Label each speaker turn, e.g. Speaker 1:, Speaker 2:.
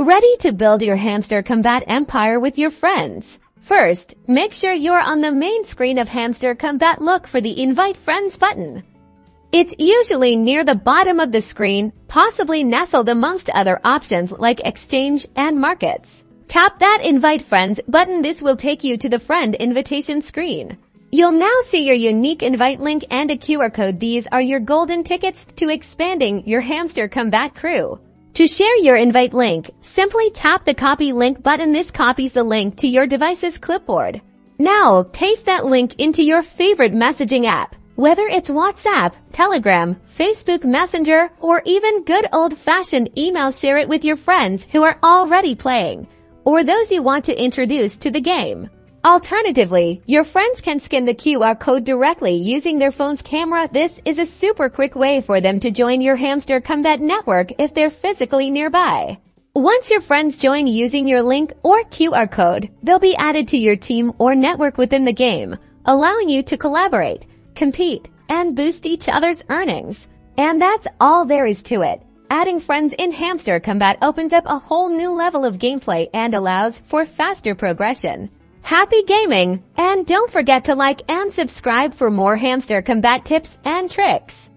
Speaker 1: Ready to build your Hamster Combat empire with your friends? First, make sure you're on the main screen of Hamster Combat. Look for the Invite Friends button. It's usually near the bottom of the screen, possibly nestled amongst other options like exchange and markets. Tap that Invite Friends button. This will take you to the friend invitation screen. You'll now see your unique invite link and a QR code. These are your golden tickets to expanding your Hamster Combat crew. To share your invite link, simply tap the Copy Link button. This copies the link to your device's clipboard. Now, paste that link into your favorite messaging app, whether it's WhatsApp, Telegram, Facebook Messenger, or even good old-fashioned email. Share it with your friends who are already playing, or those you want to introduce to the game. Alternatively, your friends can scan the QR code directly using their phone's camera. This is a super quick way for them to join your Hamster Combat network if they're physically nearby. Once your friends join using your link or QR code, they'll be added to your team or network within the game, allowing you to collaborate, compete, and boost each other's earnings. And that's all there is to it. Adding friends in Hamster Combat opens up a whole new level of gameplay and allows for faster progression. Happy gaming! And don't forget to like and subscribe for more Hamster Combat tips and tricks.